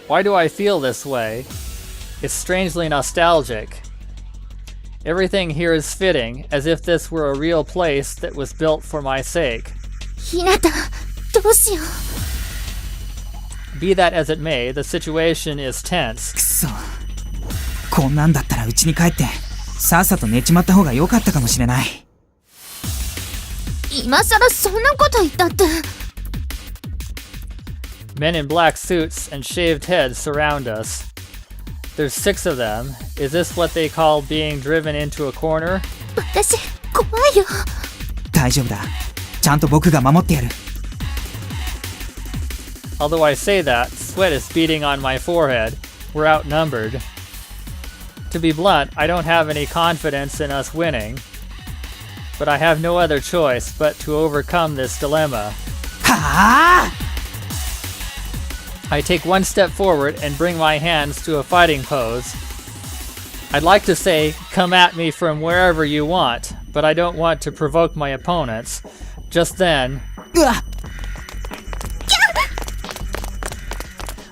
Why do I feel this way? It's strangely nostalgic. Everything here is fitting, as if this were a real place that was built for my sake. Hinata, どうしよう。Be that as it may, the situation is tense. くそ。こんなんだったら家に帰って、さっさと寝ちまった方が良かったかもしれない。今さらそんなこと言ったって。Men in black suits and shaved heads surround us. There's 6 of them. Is this what they call being driven into a corner? 私、怖いよ。大丈夫だ。ちゃんと僕が守ってやる。Although I say that, sweat is beating on my forehead. We're outnumbered. To be blunt, I don't have any confidence in us winning. But I have no other choice but to overcome this dilemma. はあ I take one step forward and bring my hands to a fighting pose. I'd like to say, come at me from wherever you want, but I don't want to provoke my opponents. Just then,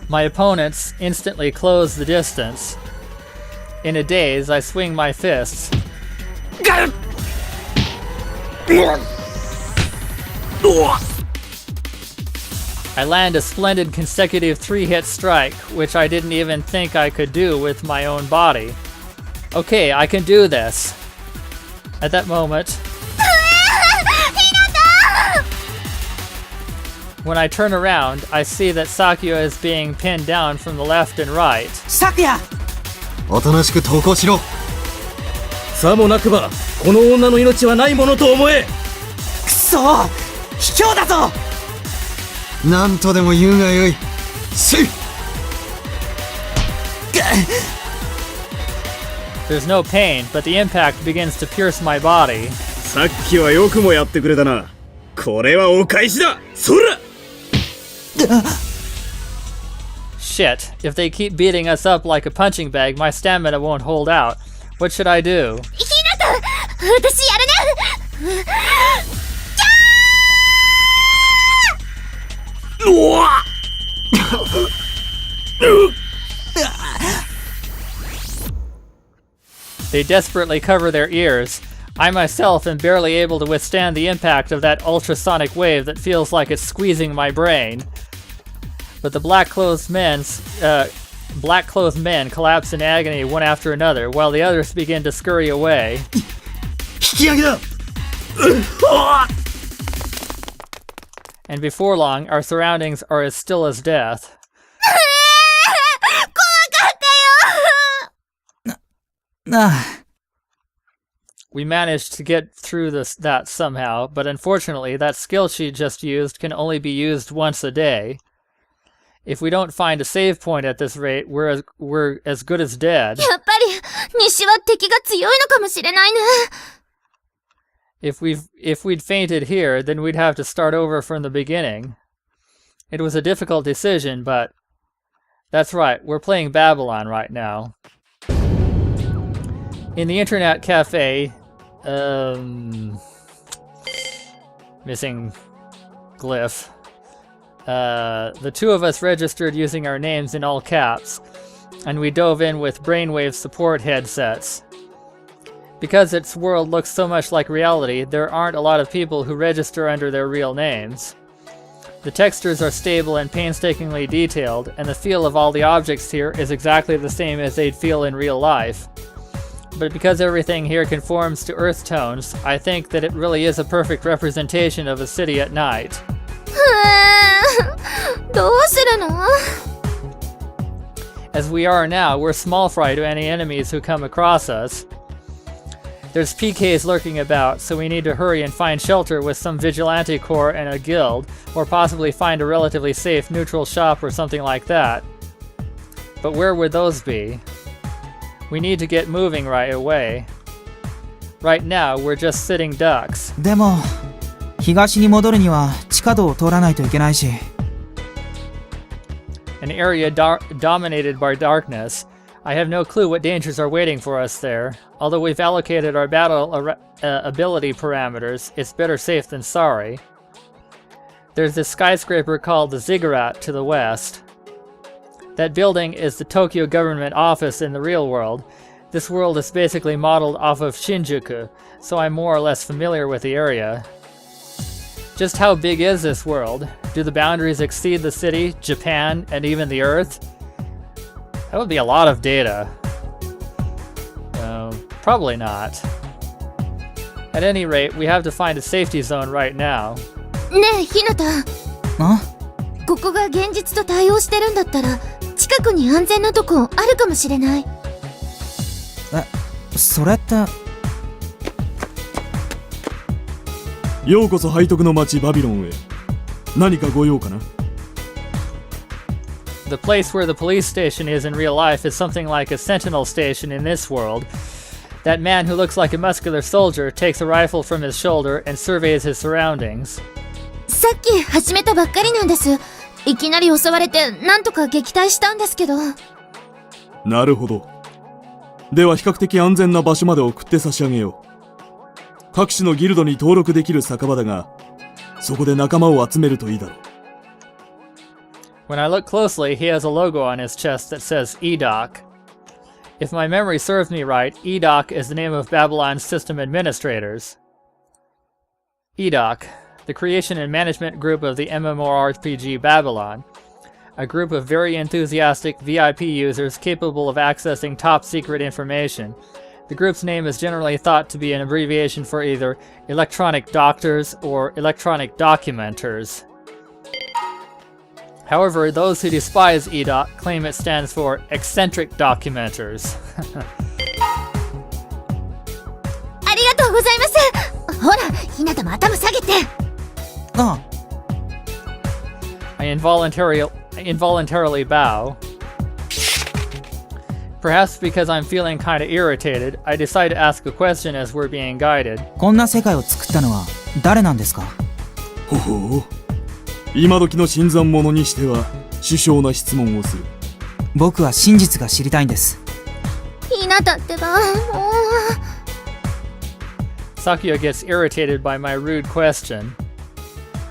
my opponents instantly close the distance. In a daze, I swing my fists. I land a splendid consecutive 3-hit strike, which I didn't even think I could do with my own body. Okay, I can do this. At that moment, when I turn around, I see that Sakuya is being pinned down from the left and right. Sakuya! おとなしく投降しろ。さもなくばこの女の命はないものと思え。くそ卑怯だぞ。なんとでも言うがよい。せい。There's no pain, but the impact begins to pierce my body. さっきはよくもやってくれたな。これはお返しだ。そら。Shit, if they keep beating us up like a punching bag, my stamina won't hold out. What should I do? ひなた、私やるね。うわっ。They desperately cover their ears. I myself am barely able to withstand the impact of that ultrasonic wave that feels like it's squeezing my brain. But the black-clothed men collapse in agony one after another, while the others begin to scurry away. 引き上げだ。And before long, our surroundings are as still as death. 怖かったよ。なあ。We managed to get through that somehow, but unfortunately, that skill she just used can only be used once a day. If we don't find a save point at this rate, we're as good as dead. やっぱり西は敵が強いのかもしれないね。If we'd fainted here, then we'd have to start over from the beginning. It was a difficult decision, but that's right, we're playing Babylon right now. In the internet cafe, missing glyph. The 2 of us registered using our names in all caps, and we dove in with brainwave support headsets. Because its world looks so much like reality, there aren't a lot of people who register under their real names. The textures are stable and painstakingly detailed, and the feel of all the objects here is exactly the same as they'd feel in real life. But because everything here conforms to earth tones, I think that it really is a perfect representation of a city at night. どうするの？ As we are now, we're small fry to any enemies who come across us. There's PKs lurking about, so we need to hurry and find shelter with some vigilante corps and a guild, or possibly find a relatively safe neutral shop or something like that. But where would those be? We need to get moving right away. Right now, we're just sitting ducks. でも、東に戻るには地下道を通らないといけないし。An area dominated by darkness. I have no clue what dangers are waiting for us there. Although we've allocated our battle ability parameters, it's better safe than sorry. There's this skyscraper called the Ziggurat to the west. That building is the Tokyo government office in the real world. This world is basically modeled off of Shinjuku, so I'm more or less familiar with the area. Just how big is this world? Do the boundaries exceed the city, Japan, and even the Earth? That would be a lot of data. Probably not. At any rate, we have to find a safety zone right now. ねえ、ひなた。あここが現実と対応してるんだったら、近くに安全なとこあるかもしれない。それって。ようこそ背徳の町バビロンへ。何かご用かな？ The place where the police station is in real life is something like a sentinel station in this world. That man who looks like a muscular soldier takes a rifle from his shoulder and surveys his surroundings. さっき始めたばっかりなんです。いきなり襲われてなんとか撃退したんですけど。なるほど。では比較的安全な場所まで送って差し上げよう。各種のギルドに登録できる酒場だが、そこで仲間を集めるといいだろう。When I look closely, he has a logo on his chest that says EDOC. If my memory serves me right, EDOC is the name of Babylon's system administrators. EDOC, the creation and management group of the MMORPG Babylon, a group of very enthusiastic VIP users capable of accessing top-secret information. The group's name is generally thought to be an abbreviation for either electronic doctors or electronic documenters. However, those who despise EDOC claim it stands for eccentric documenters. ありがとうございます。ほら、ひなたも頭下げて。あ I involuntarily bow. Perhaps because I'm feeling kinda irritated, I decide to ask a question as we're being guided. こんな世界を作ったのは誰なんですか？ほほう。今時の新参者にしては殊勝な質問をする。僕は真実が知りたいんです。ひなたってば、もう。Sakuya gets irritated by my rude question.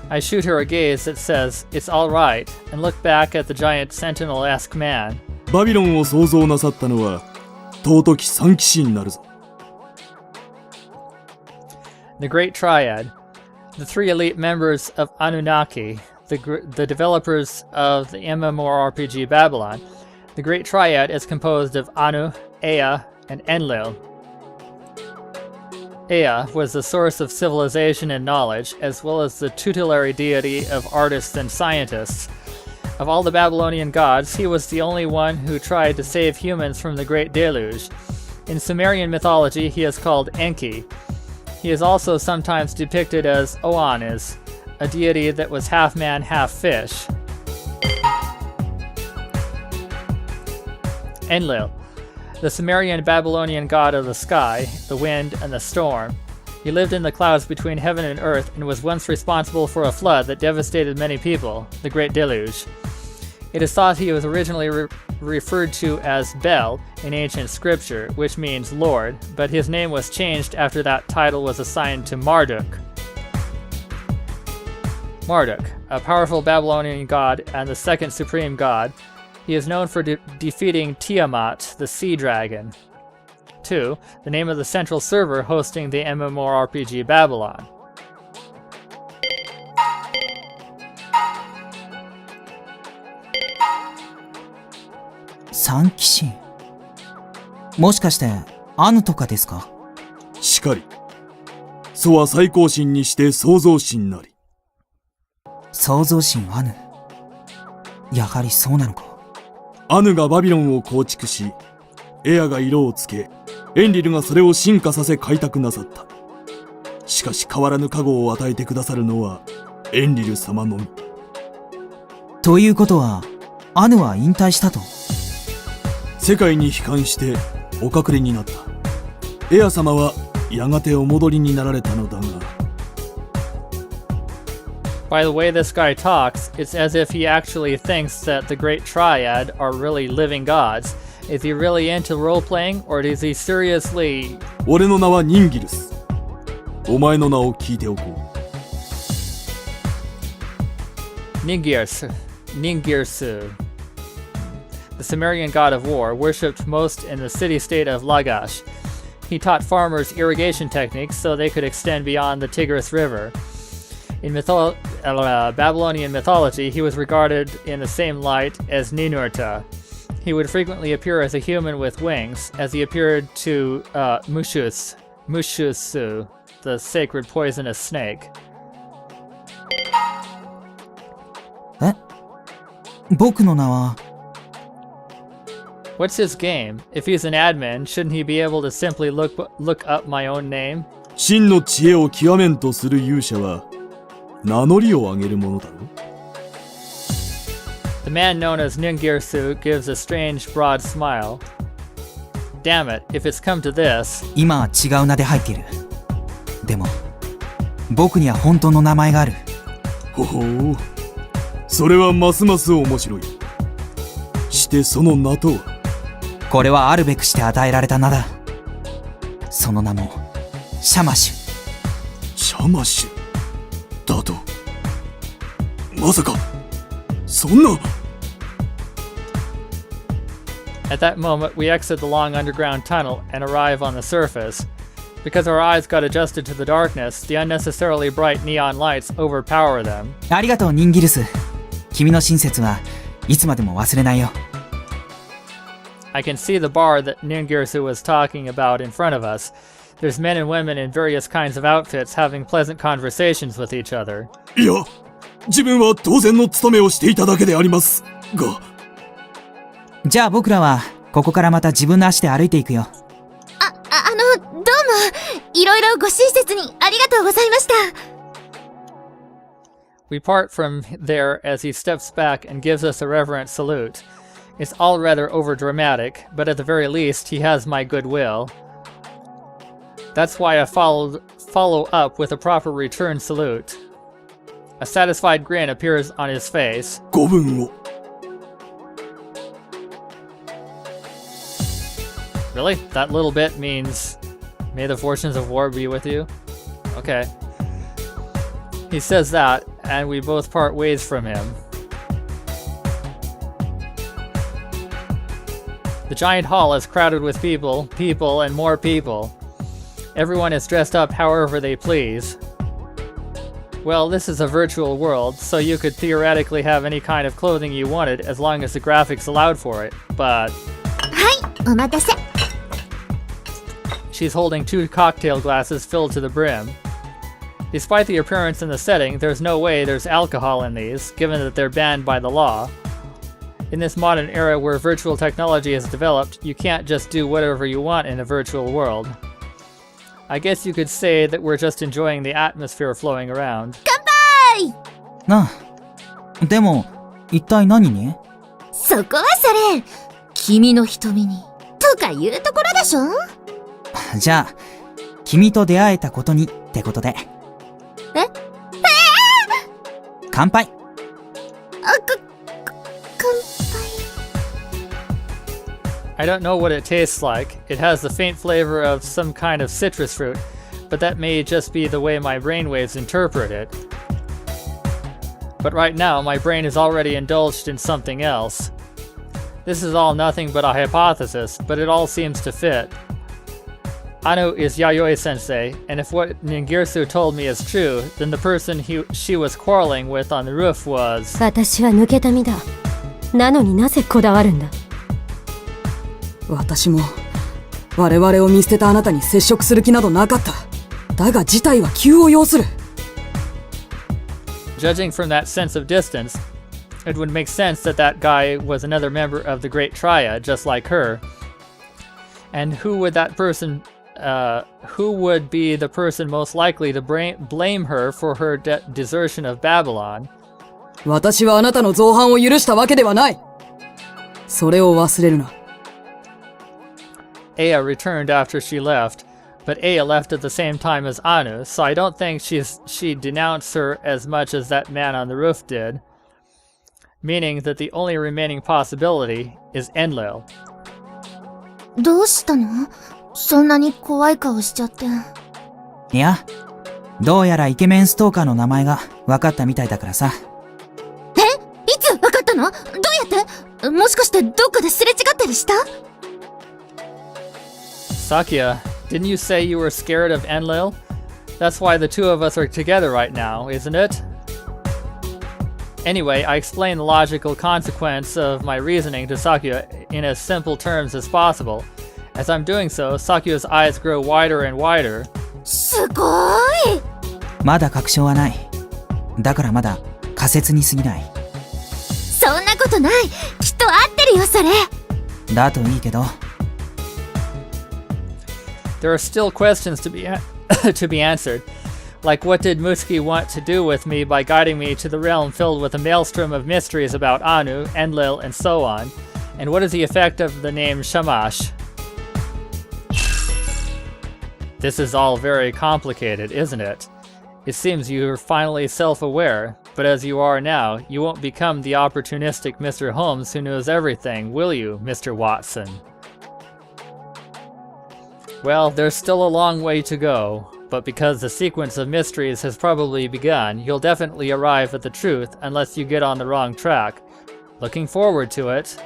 I shoot her a gaze that says, "It's alright," and look back at the giant sentinel-esque man. バビロンを創造なさったのは尊き三騎士になるぞ。The Great Triad, the three elite members of Anunnaki, the developers of the MMORPG Babylon. The Great Triad is composed of Anu, Ea, and Enlil. Ea was the source of civilization and knowledge, as well as the tutelary deity of artists and scientists. Of all the Babylonian gods, he was the only one who tried to save humans from the Great Deluge. In Sumerian mythology, he is called Enki. He is also sometimes depicted as Oannes, a deity that was half man, half fish. Enlil, the Sumerian Babylonian god of the sky, the wind, and the storm. He lived in the clouds between heaven and earth and was once responsible for a flood that devastated many people, the Great Deluge. It is thought he was originally referred to as Bel in ancient scripture, which means Lord, but his name was changed after that title was assigned to Marduk. Marduk, a powerful Babylonian god and the second supreme god, he is known for defeating Tiamat, the sea dragon. 2. The name of the central server hosting the MMORPG Babylon. 三騎士。もしかしてアヌとかですか？しかり。祖は最高神にして創造神なり。創造神アヌ。やはりそうなのか。アヌがバビロンを構築し、エアが色をつけ、エンリルがそれを進化させ開拓なさった。しかし変わらぬ加護を与えてくださるのはエンリル様のみ。ということは、アヌは引退したと。世界に悲観してお隠れになった。エア様はやがてお戻りになられたのだが。By the way this guy talks, it's as if he actually thinks that the Great Triad are really living gods. Is he really into role-playing, or does he seriously... 俺の名はニンギルス。お前の名を聞いておこう。Ningirsu. the Sumerian god of war, worshipped most in the city-state of Lagash. He taught farmers irrigation techniques so they could extend beyond the Tigris River. In Babylonian mythology, he was regarded in the same light as Ninurta. He would frequently appear as a human with wings, as he appeared to Mushusu, the sacred poisonous snake. え、僕の名は What's his game? If he's an admin, shouldn't he be able to simply look up my own name? 真の知恵を極めんとする勇者は名乗りを上げるものだろう。 The man known as Ningirsu gives a strange, broad smile. Damn it, if it's come to this. 今は違う名で入っている。でも僕には本当の名前がある。ほほう、それはますます面白い。してその名とは？これはあるべくして与えられた名だ。その名もシャマシュ。シャマシュだと？まさかそんな。 At that moment, we exit the long underground tunnel and arrive on the surface. Because our eyes got adjusted to the darkness, the unnecessarily bright neon lights overpower them. ありがとうニンギルス。君の親切はいつまでも忘れないよ。 I can see the bar that Ningirsu was talking about in front of us. There's men and women in various kinds of outfits having pleasant conversations with each other. いや、自分は当然の務めをしていただけでありますが。じゃあ僕らはここからまた自分の足で歩いていくよ。どうも、いろいろご親切にありがとうございました。We part from there as he steps back and gives us a reverent salute. It's all rather overdramatic, but at the very least, he has my goodwill. That's why I follow up with a proper return salute. A satisfied grin appears on his face. ご分を。 Really? That little bit means, may the fortunes of war be with you? Okay. He says that, and we both part ways from him. The giant hall is crowded with people, and more people. Everyone is dressed up however they please. Well, this is a virtual world, so you could theoretically have any kind of clothing you wanted as long as the graphics allowed for it, but... はい、お待たせ。 She's holding 2 cocktail glasses filled to the brim. Despite the appearance in the setting, there's no way there's alcohol in these, given that they're banned by the law. In this modern era where virtual technology is developed, you can't just do whatever you want in a virtual world. I guess you could say that we're just enjoying the atmosphere flowing around. 乾杯！なあ、でも一体何に？そこはそれ、君の瞳に、とかいうところでしょ？じゃあ君と出会えたことにってことで。乾杯。乾杯。 I don't know what it tastes like. It has the faint flavor of some kind of citrus fruit, but that may just be the way my brainwaves interpret it. But right now, my brain is already indulged in something else. This is all nothing but a hypothesis, but it all seems to fit. Anu is Yayoi-sensei, and if what Ningirsu told me is true, then the person she was quarreling with on the roof was... 私は抜けた身だ。なのになぜこだわるんだ。私も我々を見捨てたあなたに接触する気などなかった。だが事態は急を要する。 Judging from that sense of distance, it would make sense that that guy was another member of the Great Triad, just like her. And who would be the person most likely to blame her for her desertion of Babylon? 私はあなたの造反を許したわけではない。それを忘れるな。Aya returned after she left, but Aya left at the same time as Anu, so I don't think she denounced her as much as that man on the roof did, meaning that the only remaining possibility is Enlil. どうしたの？そんなに怖い顔しちゃって。いや、どうやらイケメンストーカーの名前が分かったみたいだからさ。え？いつ分かったの？どうやって？もしかしてどっかですれ違ったりした？ Sakuya, didn't you say you were scared of Enlil? That's why the two of us are together right now, isn't it? Anyway, I explained the logical consequence of my reasoning to Sakuya in as simple terms as possible. As I'm doing so, Sakuya's eyes grow wider and wider. すごい！まだ確証はない。だからまだ仮説に過ぎない。そんなことない。きっと合ってるよ、それ。だといいけど。There are still questions to be to be answered. Like, what did Mutsuki want to do with me by guiding me to the realm filled with a maelstrom of mysteries about Anu, Enlil, and so on? And what is the effect of the name Shamash? This is all very complicated, isn't it? It seems you're finally self-aware, but as you are now, you won't become the opportunistic Mr. Holmes who knows everything, will you, Mr. Watson? Well, there's still a long way to go, but because the sequence of mysteries has probably begun, you'll definitely arrive at the truth unless you get on the wrong track. Looking forward to it.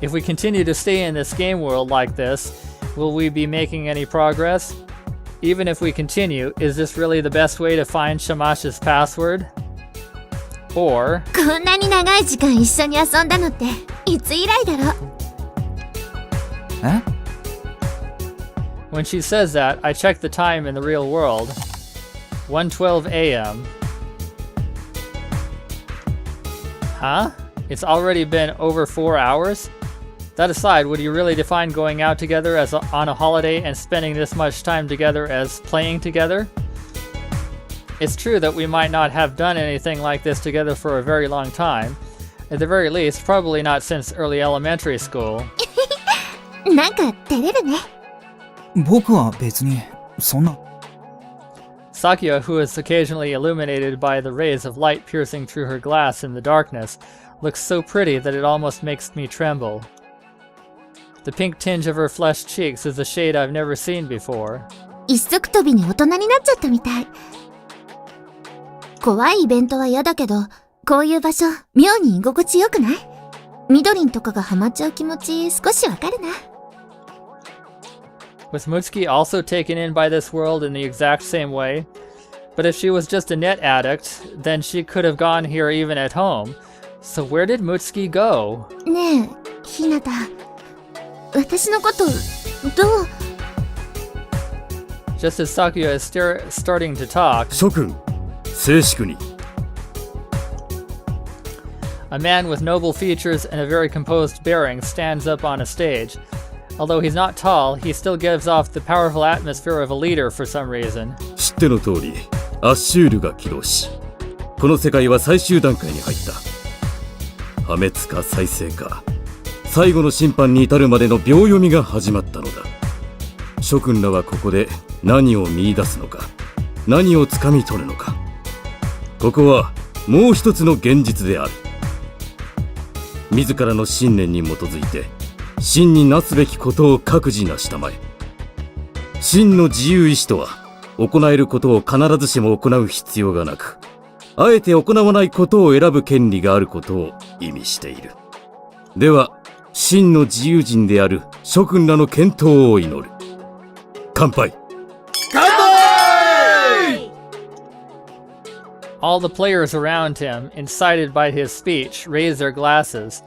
If we continue to stay in this game world like this, will we be making any progress? Even if we continue, is this really the best way to find Shamash's password? Or... こんなに長い時間一緒に遊んだのっていつ以来だろう？え？ When she says that, I check the time in the real world. 1:12 a.m. Huh? It's already been over 4 hours? That aside, would you really define going out together as on a holiday and spending this much time together as playing together? It's true that we might not have done anything like this together for a very long time. At the very least, probably not since early elementary school. なんか照れるね。僕は別にそんな。Sakuya, who is occasionally illuminated by the rays of light piercing through her glass in the darkness, looks so pretty that it almost makes me tremble. The pink tinge of her flushed cheeks is a shade I've never seen before. 一足飛びに大人になっちゃったみたい。怖いイベントは嫌だけど、こういう場所、妙に居心地よくない？みどりんとかがハマっちゃう気持ち少しわかるな。Was Mutsuki also taken in by this world in the exact same way? But if she was just a net addict, then she could have gone here even at home. So where did Mutsuki go? ねえ、ひなた。私のことどう？ Just as Sakuya is starting to talk, 諸君、静粛に。a man with noble features and a very composed bearing stands up on a stage. Although he's not tall, he still gives off the powerful atmosphere of a leader for some reason. 知っての通り、アッシュールが起動し、この世界は最終段階に入った。破滅か再生か、最後の審判に至るまでの秒読みが始まったのだ。諸君らはここで何を見出すのか、何を掴み取るのか。ここはもう一つの現実である。自らの信念に基づいて真になすべきことを各自なしたまえ。真の自由意志とは、行えることを必ずしも行う必要がなく、あえて行わないことを選ぶ権利があることを意味している。では、真の自由人である諸君らの健闘を祈る。乾杯。乾杯！ All the players around him, incited by his speech, raise their glasses.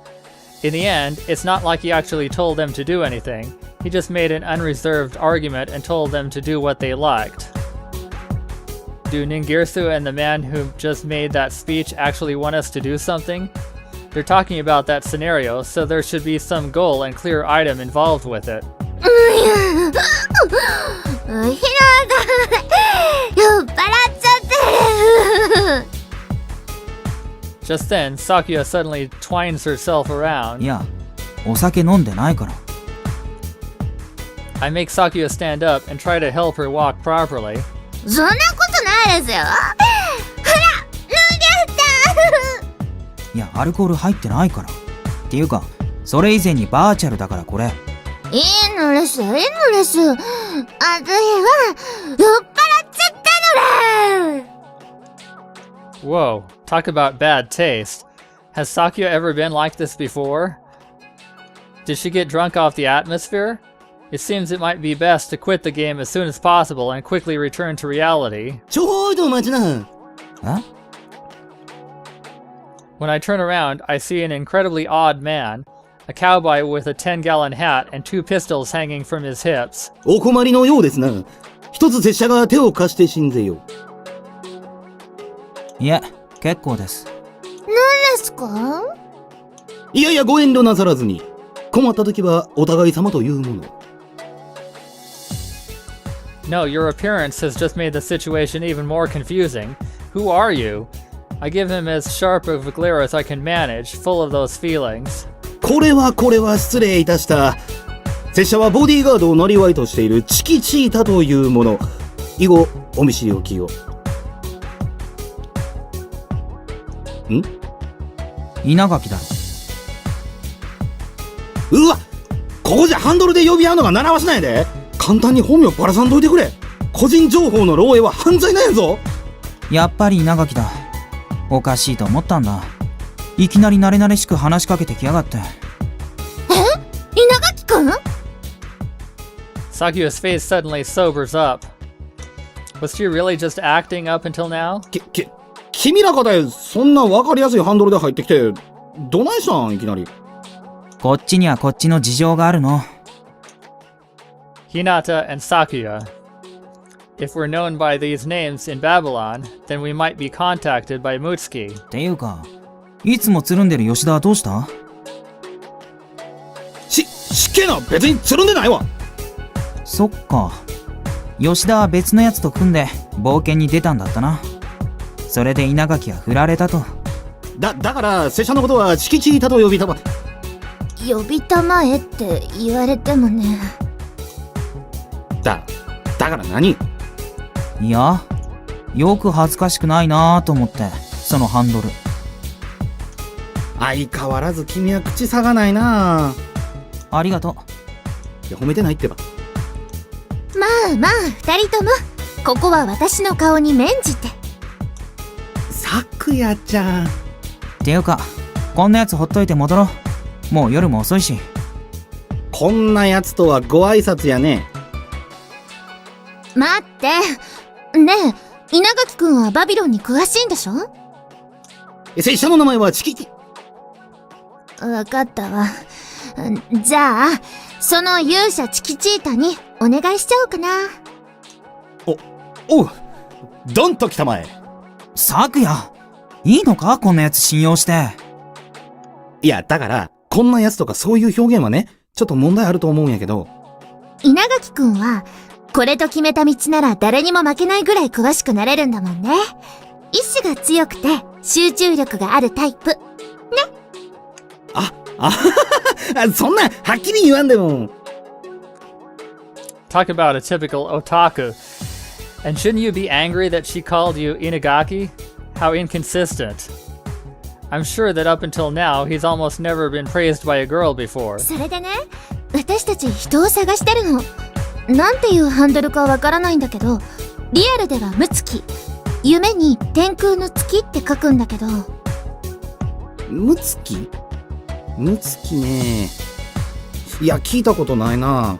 In the end, it's not like he actually told them to do anything. He just made an unreserved argument and told them to do what they liked. Do Ningirsu and the man who just made that speech actually want us to do something? They're talking about that scenario, so there should be some goal and clear item involved with it. ひなた、酔っ払っちゃってる。 Just then, Sakuya suddenly twines herself い around. や、お酒飲んでないから。I make Sakuya stand up and try to help her walk properly. そんなことないですよ。ほら、飲んじゃった。いや、アルコール入ってないから。っていうか、それ以前にバーチャルだからこれ。いいのです。私は酔っ払っちゃったのだ。Whoa, talk about bad taste. Has Sakuya ever been like this before? Did she get drunk off the atmosphere? It seems it might be best to quit the game as soon as possible and quickly return to reality. ちょいと待ちな。え When I turn around, I see an incredibly odd man, a cowboy with a 10-gallon hat and 2 pistols hanging from his hips. お困りのようですな。一つ拙者が手を貸して信ぜよう。いえ、結構です。ですか？いやいや、ご遠慮なさらずに。困った時はお互い様というもの。No, your appearance has just made the situation even more confusing. Who are you? I give him as sharp of a glare as I can manage, full of those feelings. これは失礼いたした。拙者はボディーガードをなりわいとしているチキチータというもの。以後、お見知りおきよ。ん？稲垣だろ。うわ！ここじゃハンドルで呼び合うのが習わしないで。簡単に本名ばらさんといてくれ。個人情報の漏洩は犯罪なんやぞ。やっぱり稲垣だ。おかしいと思ったんだ。いきなり慣れ慣れしく話しかけてきやがって。稲垣くん？ Sakuya's face suddenly sobers up. Was she really just acting up until now? 君らかでそんな分かりやすいハンドルで入ってきてどないしたんいきなり。こっちにはこっちの事情があるの。Hinata and Sakuya. If we're known by these names in Babylon, then we might be contacted by Mutsuki. っていうか、いつもつるんでる吉田はどうした？しっけえな、別につるんでないわ。そっか。吉田は別のやつと組んで冒険に出たんだったな。それで稲垣は振られたと。だから拙者のことはチキチータと呼びたま。呼びたまえって言われてもね。だから何？いや、よく恥ずかしくないなぁと思って、そのハンドル。相変わらず君は口差がないな。ありがとう。いや、褒めてないってば。まあ二人ともここは私の顔に免じて。さくやちゃん。っていうか、こんなやつほっといて戻ろう。もう夜も遅いし。こんなやつとはご挨拶やね。待って。ねえ、稲垣くんはバビロンに詳しいんでしょ？拙者の名前はチキチ。わかったわ。じゃあ、その勇者チキチータにお願いしちゃおうかな。おう、どんと来たまえ。さくや、いいのかこんなやつ信用して。いや、だから、こんなやつとかそういう表現はね、ちょっと問題あると思うんやけど。稲垣くんは、これと決めた道なら誰にも負けないぐらい詳しくなれるんだもんね。意志が強くて集中力があるタイプ。ね。そんな、はっきり言わんでも。Talk about a typical otaku. And shouldn't you be angry that she called you Inagaki? How inconsistent. I'm sure that up until now, he's almost never been praised by a girl before. それでね、私たち人を探してるの。なんていうハンドルかわからないんだけど、リアルではムツキ。夢に天空の月って書くんだけど。ムツキね。いや、聞いたことないな。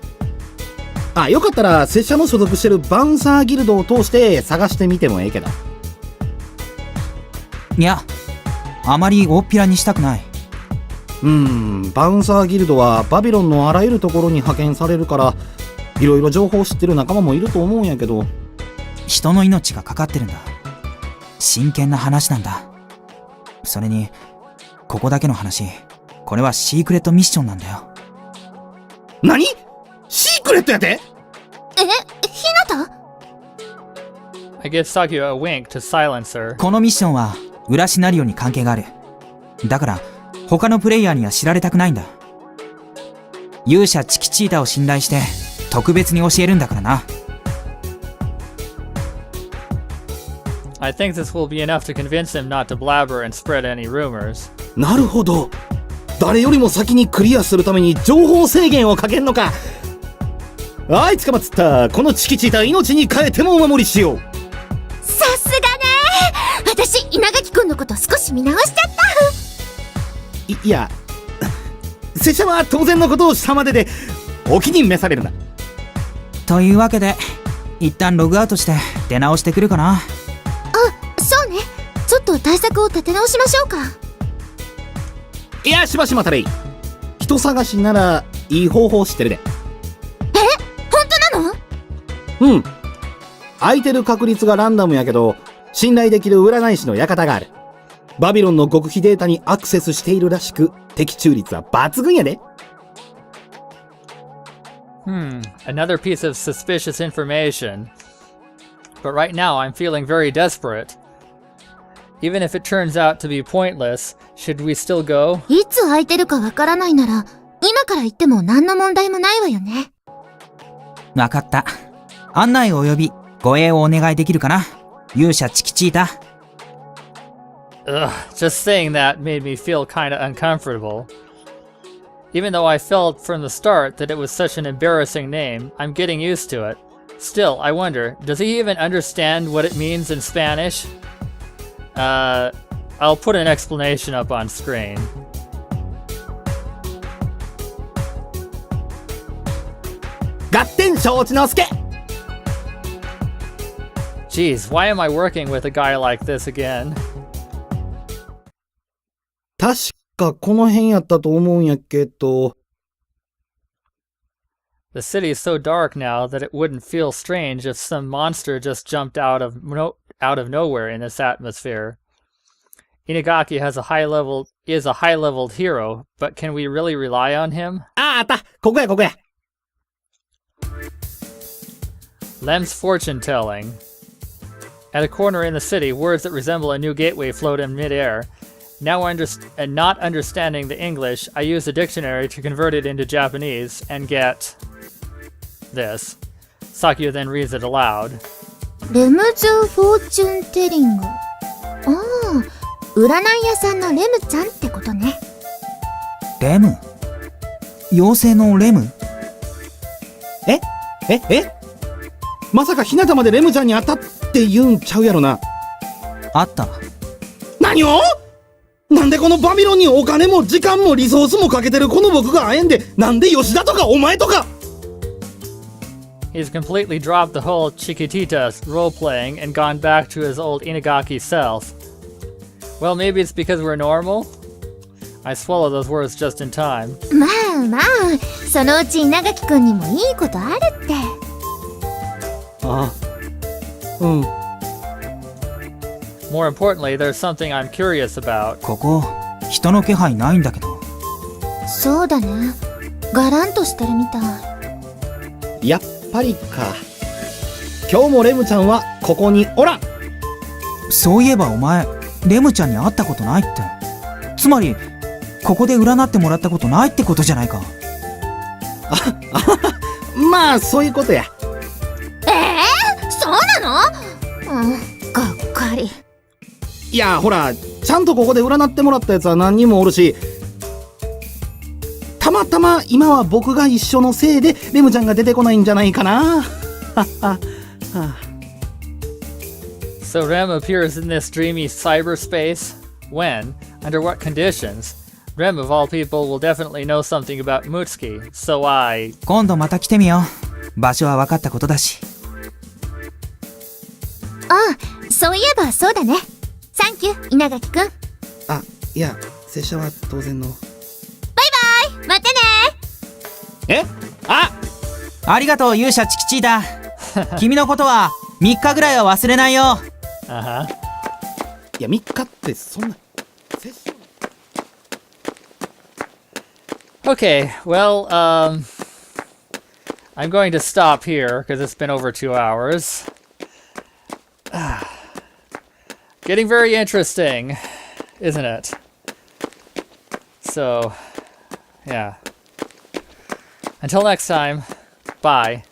あ、よかったら拙者の所属してるバウンサーギルドを通して探してみてもええけど。いや、あまり大っぴらにしたくない。バウンサーギルドはバビロンのあらゆるところに派遣されるから、いろいろ情報を知ってる仲間もいると思うんやけど。人の命がかかってるんだ。真剣な話なんだ。それに、ここだけの話、これはシークレットミッションなんだよ。何？シークレットやて？ひなた？ I give Sakuya a wink to silence her. このミッションは裏シナリオに関係がある。だから他のプレイヤーには知られたくないんだ。勇者チキチータを信頼して特別に教えるんだからな。I think this will be enough to convince him not to blabber and spread any rumors. なるほど。誰よりも先にクリアするために情報制限をかけんのか。あいつかまつった。このチキチータ命に変えてもお守りしよう。さすがね。私稲垣くんのこと少し見直しちゃった。いや、拙者は当然のことをしたまでで、お気に召されるな。というわけで一旦ログアウトして出直してくるかな。あ、そうね。ちょっと対策を立て直しましょうか。いや、しばし待たれい。人探しならいい方法知ってるで。本当なの？うん。空いてる確率がランダムやけど、信頼できる占い師の館がある。バビロンの極秘データにアクセスしているらしく、的中率は抜群やで。Another piece of suspicious information. But right now I'm feeling very desperate. Even if it turns out to be pointless, should we still go? いつ空いてるかわからないなら、今から行っても何の問題もないわよね。わかった。案内及び護衛をお願いできるかな。勇者チキチータ。Ugh, just saying that made me feel kinda uncomfortable. Even though I felt from the start that it was such an embarrassing name, I'm getting used to it. Still, I wonder, does he even understand what it means in Spanish? I'll put an explanation up on screen. Jeez, why am I working with a guy like this again? 確かこの辺やったと思うんやけど。The city is so dark now that it wouldn't feel strange if some monster just jumped out of nowhere in this atmosphere. Inagaki is a high-leveled hero, but can we really rely on him? あったここやここや。Lem's fortune telling. At a corner in the city, words that resemble a new gateway float in midair. Now not understanding the English, I use a dictionary to convert it into Japanese and get this. Sakuya then reads it aloud. レムズフォーチュンテリング。ああ、占い屋さんのレムちゃんってことね。レム？妖精のレム？えまさか日向までレムちゃんに会ったって言うんちゃうやろな。あった。何を？なんでこのバビロンにお金も時間もリソースもかけてるこの僕が会えんで、なんで吉田とかお前とか。 He's completely dropped the whole Chiquitita role-playing and gone back to his old Inagaki self. Well, maybe it's because we're normal? I swallow those words just in time. まあまあ、そのうち稲垣くんにもいいことあるって。ああ、うん。More importantly, there's something I'm curious about. ここ、人の気配ないんだけど。そうだね。ガランとしてるみたい。やっぱりか。今日もレムちゃんはここにおらん。そういえばお前、レムちゃんに会ったことないって。つまり、ここで占ってもらったことないってことじゃないか。まあ、そういうことや。そうなの？がっかり。いや、ほら、ちゃんとここで占ってもらったやつは何人もおるし、たまたま今は僕が一緒のせいでレムちゃんが出てこないんじゃないかな。So Rem appears in this dreamy cyberspace? When? Under what conditions? Rem, of all people, will definitely know something about Mutsuki, so I... 今度また来てみよう。場所は分かったことだし。ああ、そういえばそうだね。サンキュー、稲垣くん。あ、いや、拙者は当然の。バイバイ、またね。ありがとう勇者チキチーだ。君のことは3日ぐらいは忘れないよ。Uh-huh. いや、3日ってそんな。Okay, well, I'm going to stop here, because it's been over 2 hours. Getting very interesting, isn't it? So, yeah. Until next time, bye.